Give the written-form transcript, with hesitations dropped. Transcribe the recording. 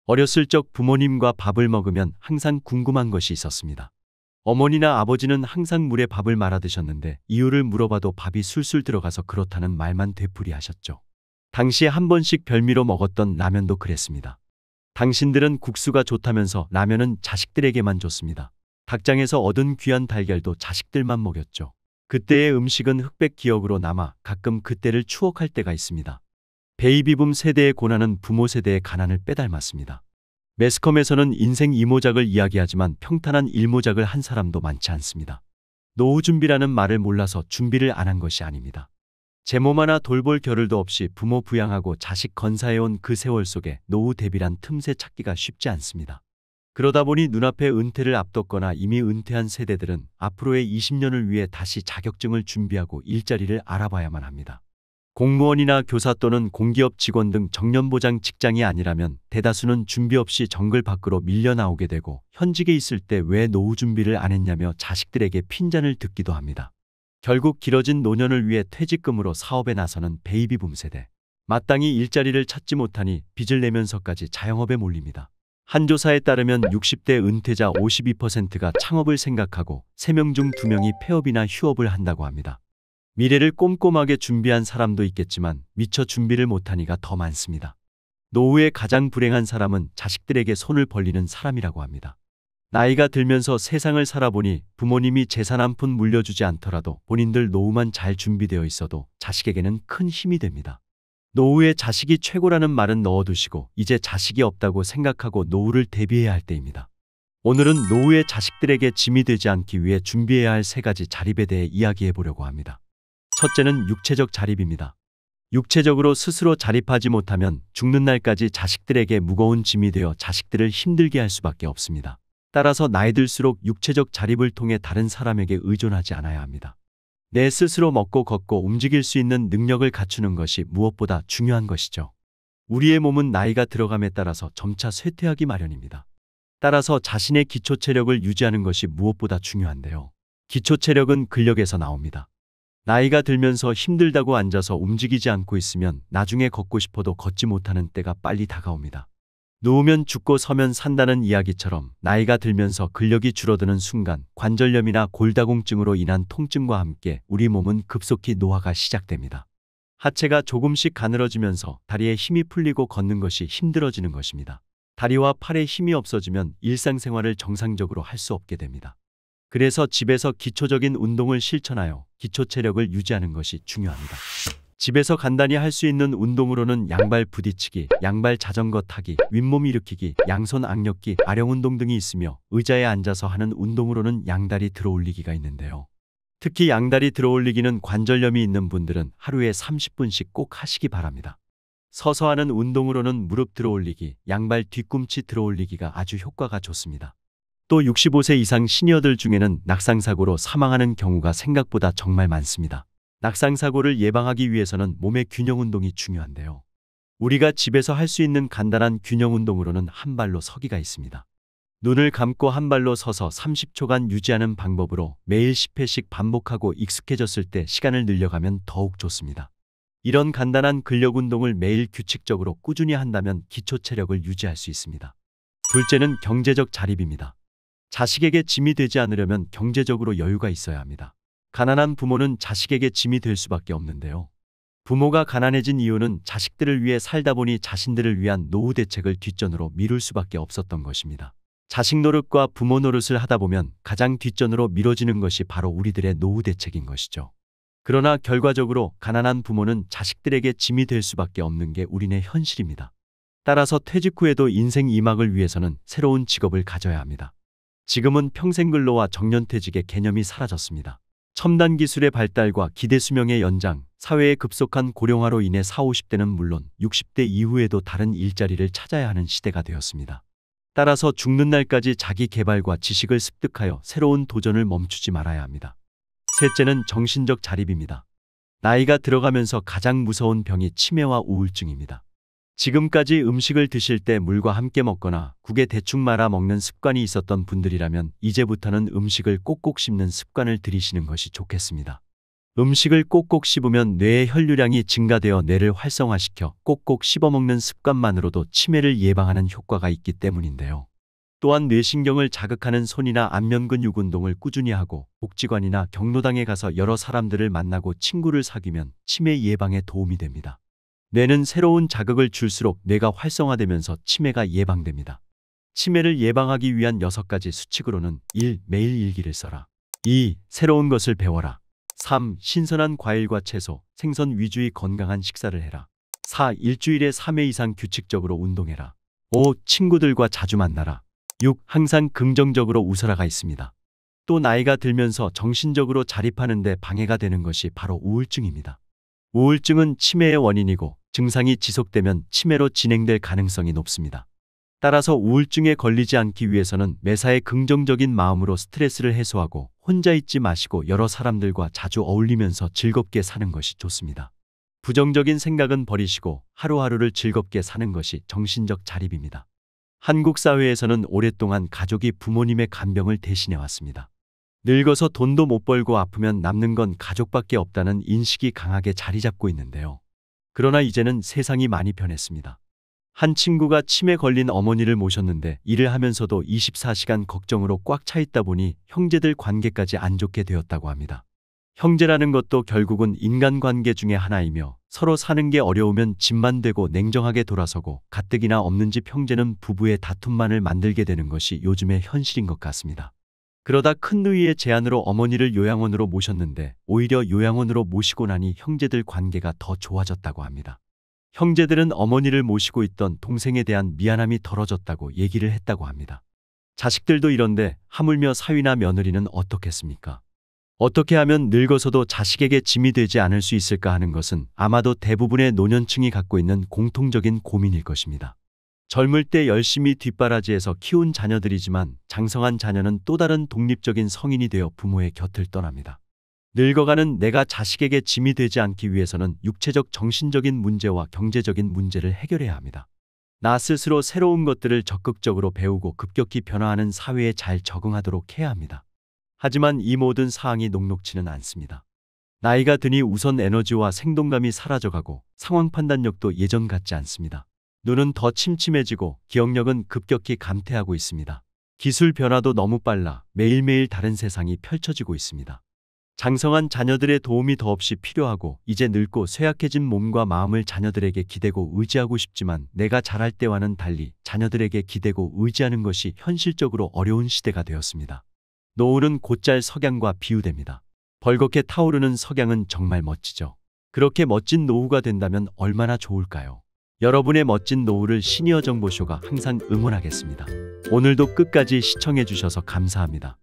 어렸을 적 부모님과 밥을 먹으면 항상 궁금한 것이 있었습니다. 어머니나 아버지는 항상 물에 밥을 말아 드셨는데 이유를 물어봐도 밥이 술술 들어가서 그렇다는 말만 되풀이하셨죠. 당시에 한 번씩 별미로 먹었던 라면도 그랬습니다. 당신들은 국수가 좋다면서 라면은 자식들에게만 줬습니다. 닭장에서 얻은 귀한 달걀도 자식들만 먹였죠. 그때의 음식은 흑백 기억으로 남아 가끔 그때를 추억할 때가 있습니다. 베이비붐 세대의 고난은 부모 세대의 가난을 빼닮았습니다. 매스컴에서는 인생 이모작을 이야기하지만 평탄한 일모작을 한 사람도 많지 않습니다. 노후 준비라는 말을 몰라서 준비를 안 한 것이 아닙니다. 제 몸 하나 돌볼 겨를도 없이 부모 부양하고 자식 건사해온 그 세월 속에 노후 대비란 틈새 찾기가 쉽지 않습니다. 그러다 보니 눈앞에 은퇴를 앞뒀거나 이미 은퇴한 세대들은 앞으로의 20년을 위해 다시 자격증을 준비하고 일자리를 알아봐야만 합니다. 공무원이나 교사 또는 공기업 직원 등 정년보장 직장이 아니라면 대다수는 준비 없이 정글 밖으로 밀려 나오게 되고 현직에 있을 때 왜 노후 준비를 안 했냐며 자식들에게 핀잔을 듣기도 합니다. 결국 길어진 노년을 위해 퇴직금으로 사업에 나서는 베이비붐 세대. 마땅히 일자리를 찾지 못하니 빚을 내면서까지 자영업에 몰립니다. 한 조사에 따르면 60대 은퇴자 52%가 창업을 생각하고 3명 중 2명이 폐업이나 휴업을 한다고 합니다. 미래를 꼼꼼하게 준비한 사람도 있겠지만 미처 준비를 못하니가 더 많습니다. 노후에 가장 불행한 사람은 자식들에게 손을 벌리는 사람이라고 합니다. 나이가 들면서 세상을 살아보니 부모님이 재산 한 푼 물려주지 않더라도 본인들 노후만 잘 준비되어 있어도 자식에게는 큰 힘이 됩니다. 노후에 자식이 최고라는 말은 넣어두시고 이제 자식이 없다고 생각하고 노후를 대비해야 할 때입니다. 오늘은 노후에 자식들에게 짐이 되지 않기 위해 준비해야 할 3가지 자립에 대해 이야기해 보려고 합니다. 첫째는 육체적 자립입니다. 육체적으로 스스로 자립하지 못하면 죽는 날까지 자식들에게 무거운 짐이 되어 자식들을 힘들게 할 수밖에 없습니다. 따라서 나이 들수록 육체적 자립을 통해 다른 사람에게 의존하지 않아야 합니다. 내 스스로 먹고 걷고 움직일 수 있는 능력을 갖추는 것이 무엇보다 중요한 것이죠. 우리의 몸은 나이가 들어감에 따라서 점차 쇠퇴하기 마련입니다. 따라서 자신의 기초 체력을 유지하는 것이 무엇보다 중요한데요. 기초 체력은 근력에서 나옵니다. 나이가 들면서 힘들다고 앉아서 움직이지 않고 있으면 나중에 걷고 싶어도 걷지 못하는 때가 빨리 다가옵니다. 누우면 죽고 서면 산다는 이야기처럼 나이가 들면서 근력이 줄어드는 순간 관절염이나 골다공증으로 인한 통증과 함께 우리 몸은 급속히 노화가 시작됩니다. 하체가 조금씩 가늘어지면서 다리에 힘이 풀리고 걷는 것이 힘들어지는 것입니다. 다리와 팔에 힘이 없어지면 일상생활을 정상적으로 할 수 없게 됩니다. 그래서 집에서 기초적인 운동을 실천하여 기초 체력을 유지하는 것이 중요합니다. 집에서 간단히 할 수 있는 운동으로는 양발 부딪히기, 양발 자전거 타기, 윗몸 일으키기, 양손 악력기, 아령운동 등이 있으며 의자에 앉아서 하는 운동으로는 양다리 들어올리기가 있는데요. 특히 양다리 들어올리기는 관절염이 있는 분들은 하루에 30분씩 꼭 하시기 바랍니다. 서서 하는 운동으로는 무릎 들어올리기, 양발 뒤꿈치 들어올리기가 아주 효과가 좋습니다. 또 65세 이상 시니어들 중에는 낙상사고로 사망하는 경우가 생각보다 정말 많습니다. 낙상사고를 예방하기 위해서는 몸의 균형 운동이 중요한데요. 우리가 집에서 할 수 있는 간단한 균형 운동으로는 한 발로 서기가 있습니다. 눈을 감고 한 발로 서서 30초간 유지하는 방법으로 매일 10회씩 반복하고 익숙해졌을 때 시간을 늘려가면 더욱 좋습니다. 이런 간단한 근력 운동을 매일 규칙적으로 꾸준히 한다면 기초 체력을 유지할 수 있습니다. 둘째는 경제적 자립입니다. 자식에게 짐이 되지 않으려면 경제적으로 여유가 있어야 합니다. 가난한 부모는 자식에게 짐이 될 수밖에 없는데요. 부모가 가난해진 이유는 자식들을 위해 살다 보니 자신들을 위한 노후 대책을 뒷전으로 미룰 수밖에 없었던 것입니다. 자식 노릇과 부모 노릇을 하다 보면 가장 뒷전으로 미뤄지는 것이 바로 우리들의 노후 대책인 것이죠. 그러나 결과적으로 가난한 부모는 자식들에게 짐이 될 수밖에 없는 게 우리네 현실입니다. 따라서 퇴직 후에도 인생 2막을 위해서는 새로운 직업을 가져야 합니다. 지금은 평생근로와 정년퇴직의 개념이 사라졌습니다. 첨단 기술의 발달과 기대 수명의 연장, 사회의 급속한 고령화로 인해 40, 50대는 물론 60대 이후에도 다른 일자리를 찾아야 하는 시대가 되었습니다. 따라서 죽는 날까지 자기 개발과 지식을 습득하여 새로운 도전을 멈추지 말아야 합니다. 셋째는 정신적 자립입니다. 나이가 들어가면서 가장 무서운 병이 치매와 우울증입니다. 지금까지 음식을 드실 때 물과 함께 먹거나 국에 대충 말아 먹는 습관이 있었던 분들이라면 이제부터는 음식을 꼭꼭 씹는 습관을 들이시는 것이 좋겠습니다. 음식을 꼭꼭 씹으면 뇌의 혈류량이 증가되어 뇌를 활성화시켜 꼭꼭 씹어먹는 습관만으로도 치매를 예방하는 효과가 있기 때문인데요. 또한 뇌신경을 자극하는 손이나 안면 근육 운동을 꾸준히 하고 복지관이나 경로당에 가서 여러 사람들을 만나고 친구를 사귀면 치매 예방에 도움이 됩니다. 뇌는 새로운 자극을 줄수록 뇌가 활성화되면서 치매가 예방됩니다. 치매를 예방하기 위한 6가지 수칙으로는 1. 매일 일기를 써라. 2. 새로운 것을 배워라. 3. 신선한 과일과 채소, 생선 위주의 건강한 식사를 해라. 4. 일주일에 3회 이상 규칙적으로 운동해라. 5. 친구들과 자주 만나라. 6. 항상 긍정적으로 웃어라가 있습니다. 또 나이가 들면서 정신적으로 자립하는 데 방해가 되는 것이 바로 우울증입니다. 우울증은 치매의 원인이고 증상이 지속되면 치매로 진행될 가능성이 높습니다. 따라서 우울증에 걸리지 않기 위해서는 매사에 긍정적인 마음으로 스트레스를 해소하고 혼자 있지 마시고 여러 사람들과 자주 어울리면서 즐겁게 사는 것이 좋습니다. 부정적인 생각은 버리시고 하루하루를 즐겁게 사는 것이 정신적 자립입니다. 한국 사회에서는 오랫동안 가족이 부모님의 간병을 대신해 왔습니다. 늙어서 돈도 못 벌고 아프면 남는 건 가족밖에 없다는 인식이 강하게 자리 잡고 있는데요. 그러나 이제는 세상이 많이 변했습니다. 한 친구가 치매 걸린 어머니를 모셨는데 일을 하면서도 24시간 걱정으로 꽉 차 있다 보니 형제들 관계까지 안 좋게 되었다고 합니다. 형제라는 것도 결국은 인간관계 중에 하나이며 서로 사는 게 어려우면 집만 되고 냉정하게 돌아서고 가뜩이나 없는 집 형제는 부부의 다툼만을 만들게 되는 것이 요즘의 현실인 것 같습니다. 그러다 큰누이의 제안으로 어머니를 요양원으로 모셨는데 오히려 요양원으로 모시고 나니 형제들 관계가 더 좋아졌다고 합니다. 형제들은 어머니를 모시고 있던 동생에 대한 미안함이 덜어졌다고 얘기를 했다고 합니다. 자식들도 이런데 하물며 사위나 며느리는 어떻겠습니까? 어떻게 하면 늙어서도 자식에게 짐이 되지 않을 수 있을까 하는 것은 아마도 대부분의 노년층이 갖고 있는 공통적인 고민일 것입니다. 젊을 때 열심히 뒷바라지해서 키운 자녀들이지만 장성한 자녀는 또 다른 독립적인 성인이 되어 부모의 곁을 떠납니다. 늙어가는 내가 자식에게 짐이 되지 않기 위해서는 육체적 정신적인 문제와 경제적인 문제를 해결해야 합니다. 나 스스로 새로운 것들을 적극적으로 배우고 급격히 변화하는 사회에 잘 적응하도록 해야 합니다. 하지만 이 모든 사항이 녹록지는 않습니다. 나이가 드니 우선 에너지와 생동감이 사라져가고 상황 판단력도 예전 같지 않습니다. 눈은 더 침침해지고 기억력은 급격히 감퇴하고 있습니다. 기술 변화도 너무 빨라 매일매일 다른 세상이 펼쳐지고 있습니다. 장성한 자녀들의 도움이 더없이 필요하고 이제 늙고 쇠약해진 몸과 마음을 자녀들에게 기대고 의지하고 싶지만 내가 잘할 때와는 달리 자녀들에게 기대고 의지하는 것이 현실적으로 어려운 시대가 되었습니다. 노을은 곧잘 석양과 비유됩니다. 벌겋게 타오르는 석양은 정말 멋지죠. 그렇게 멋진 노후가 된다면 얼마나 좋을까요? 여러분의 멋진 노후를 시니어 정보쇼가 항상 응원하겠습니다. 오늘도 끝까지 시청해 주셔서 감사합니다.